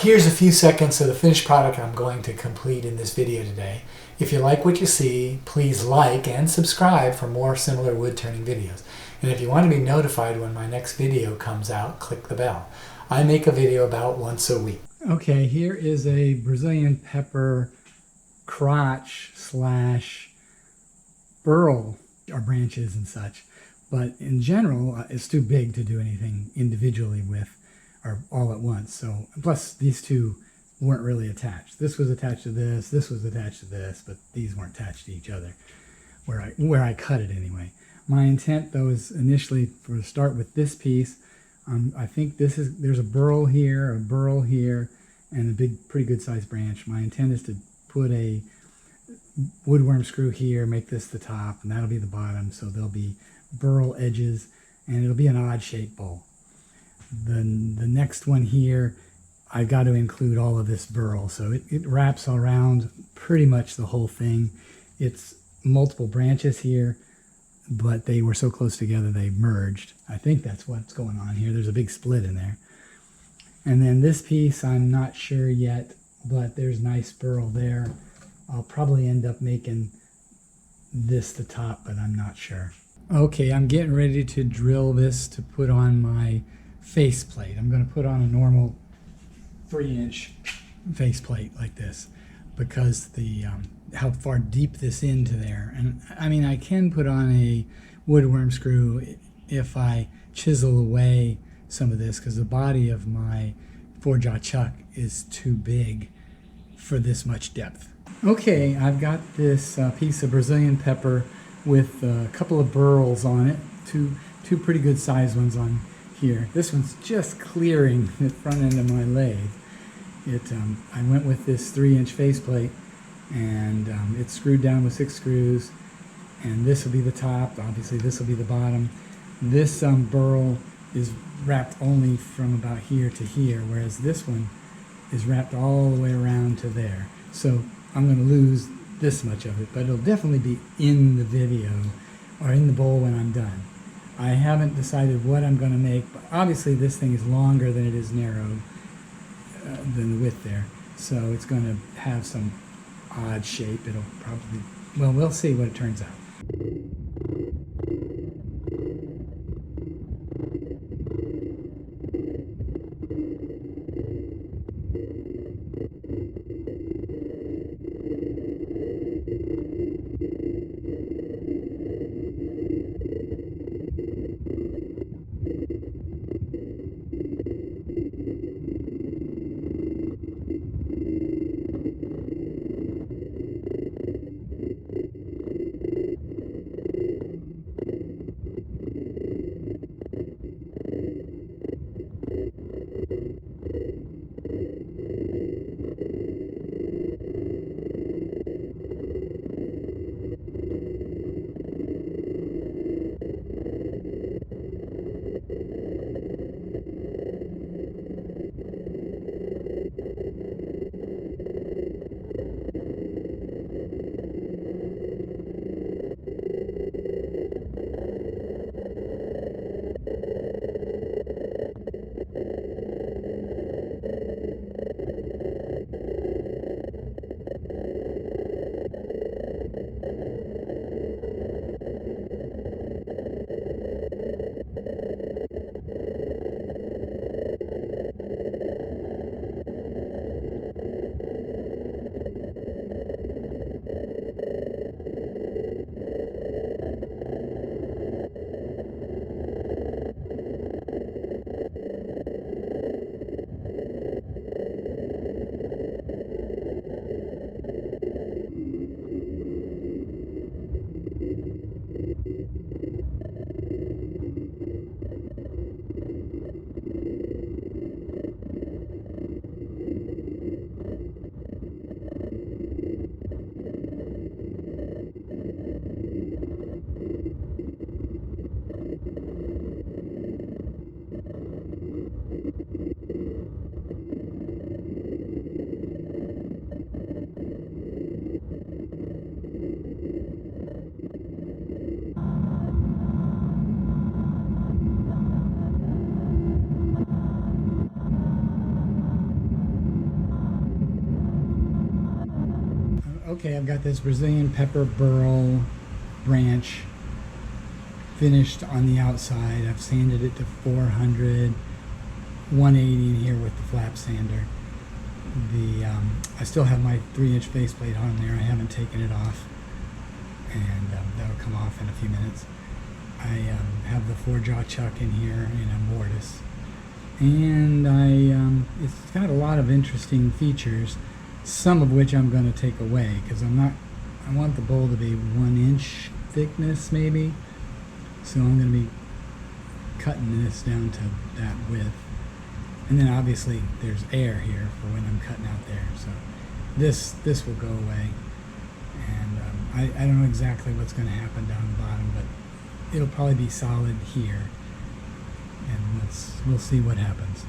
Here's a few seconds of the finished product I'm going to complete in this video today. If you like what you see, please like and subscribe for more similar wood turning videos. And if you want to be notified when my next video comes out, click the bell. I make a video about once a week. Okay, here is a Brazilian pepper crotch slash burl, or branches and such. But in general, it's too big to do anything individually with or all at once. So, plus these two weren't really attached. This was attached to this was attached to this, but these weren't attached to each other where I cut it anyway. My intent though is initially to start with this piece. I think there's a burl here, and a pretty good sized branch. My intent is to put a woodworm screw here, make this the top, and that'll be the bottom. So there'll be burl edges, and it'll be an odd shaped bowl. The next one here, I've got to include all of this burl, so it wraps around pretty much the whole thing. It's multiple branches here, but they were so close together they merged. I think that's what's going on here. There's a big split in there. And then this piece, I'm not sure yet, but there's nice burl there. I'll probably end up making this the top, but I'm not sure. Okay, I'm getting ready to drill this to put on my faceplate. I'm going to put on a normal 3-inch faceplate like this because how far deep this into there. And I mean, I can put on a woodworm screw if I chisel away some of this, because the body of my 4-jaw chuck is too big for this much depth. Okay, I've got this piece of Brazilian pepper with a couple of burls on it, two pretty good sized ones on here. This one's just clearing the front end of my lathe. I went with this 3-inch faceplate, and it's screwed down with 6 screws, and this will be the top. Obviously this will be the bottom. This burl is wrapped only from about here to here, whereas this one is wrapped all the way around to there. So I'm going to lose this much of it, but it'll definitely be in the video or in the bowl when I'm done. I haven't decided what I'm going to make, but obviously this thing is longer than it is narrow than the width there, so it's going to have some odd shape. It'll probably, well, we'll see what it turns out. Okay, I've got this Brazilian pepper burl branch finished on the outside. I've sanded it to 400, 180 in here with the flap sander. I still have my 3-inch faceplate on there. I haven't taken it off, and that'll come off in a few minutes. I have the 4-jaw chuck in here in a mortise, and it's got a lot of interesting features, some of which I'm going to take away because I want the bowl to be 1-inch thickness maybe, so I'm going to be cutting this down to that width. And then obviously there's air here for when I'm cutting out there, so this will go away. And I don't know exactly what's going to happen down the bottom, but it'll probably be solid here, and we'll see what happens.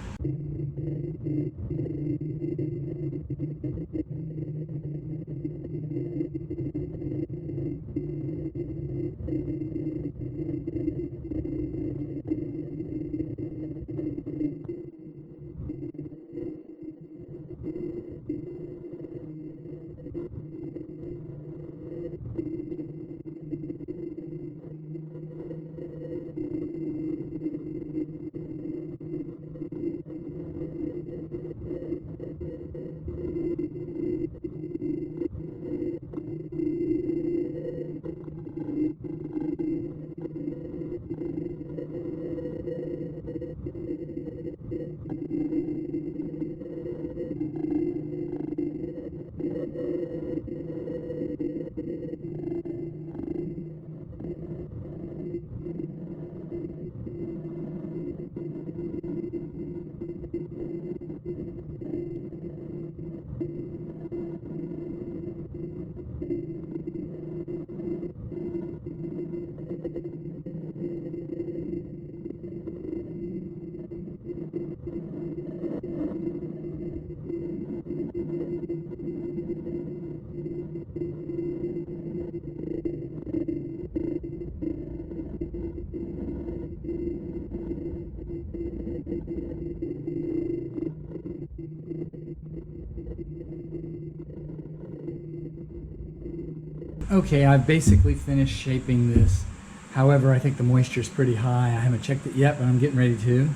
Okay, I've basically finished shaping this. However, I think the moisture is pretty high. I haven't checked it yet, but I'm getting ready to.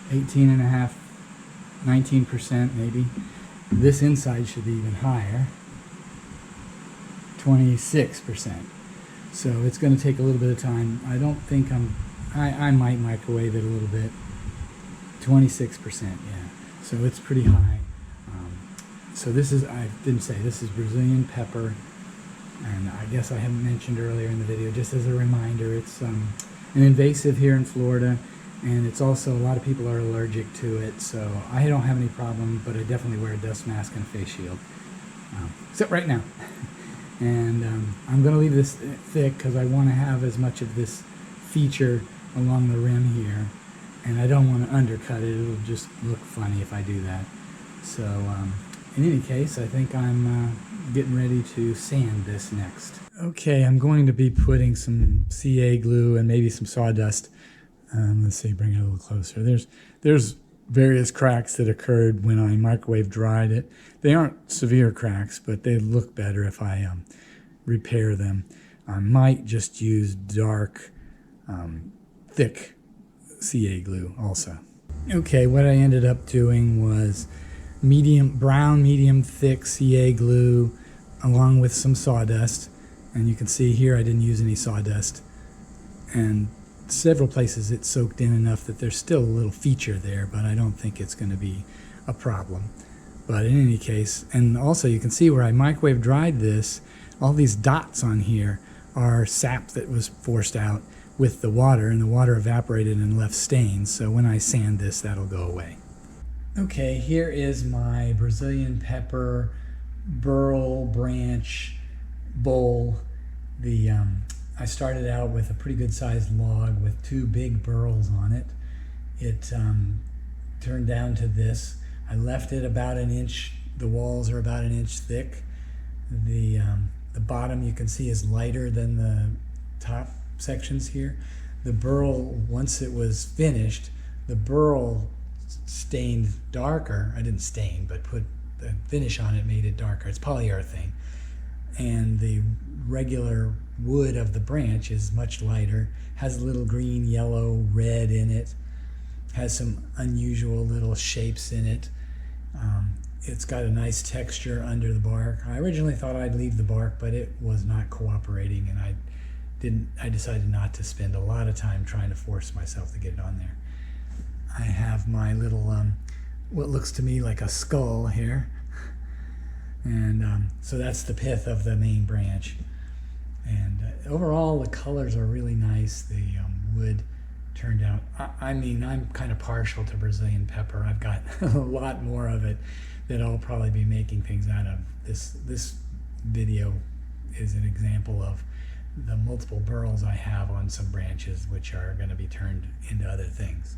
18.5, 19% maybe. This inside should be even higher. 26%. So it's going to take a little bit of time. I don't think I might microwave it a little bit. 26%, yeah. So it's pretty high. So this is, I didn't say, this is Brazilian pepper. And I guess I haven't mentioned earlier in the video, just as a reminder, it's an invasive here in Florida, and it's also, a lot of people are allergic to it, so I don't have any problem, but I definitely wear a dust mask and a face shield, except right now. And I'm going to leave this thick because I want to have as much of this feature along the rim here, and I don't want to undercut it. It'll just look funny if I do that. So in any case, I think I'm getting ready to sand this next. Okay, I'm going to be putting some CA glue and maybe some sawdust. Let's see, bring it a little closer. There's various cracks that occurred when I microwave dried it. They aren't severe cracks, but they look better if I repair them. I might just use dark, thick CA glue also. Okay, what I ended up doing was brown medium thick CA glue along with some sawdust, and you can see here I didn't use any sawdust, and several places it soaked in enough that there's still a little feature there, but I don't think it's going to be a problem. But in any case, and also you can see where I microwave dried this, all these dots on here are sap that was forced out with the water, and the water evaporated and left stains, so when I sand this, that'll go away. Okay, here is my Brazilian pepper burl branch bowl. I started out with a pretty good sized log with 2 big burls on it. It turned down to this. I left it about 1 inch. The walls are about 1 inch thick. The bottom you can see is lighter than the top sections here. The burl, once it was finished, the burl stained darker. I didn't stain, but put the finish on it made it darker. It's polyurethane. And the regular wood of the branch is much lighter, has a little green, yellow, red in it, has some unusual little shapes in it. It's got a nice texture under the bark. I originally thought I'd leave the bark, but it was not cooperating, and I decided not to spend a lot of time trying to force myself to get it on there. I have my little, what looks to me like a skull here. And so that's the pith of the main branch. And overall, the colors are really nice. The wood turned out, I mean, I'm kind of partial to Brazilian pepper. I've got a lot more of it that I'll probably be making things out of. This video is an example of the multiple burls I have on some branches, which are going to be turned into other things.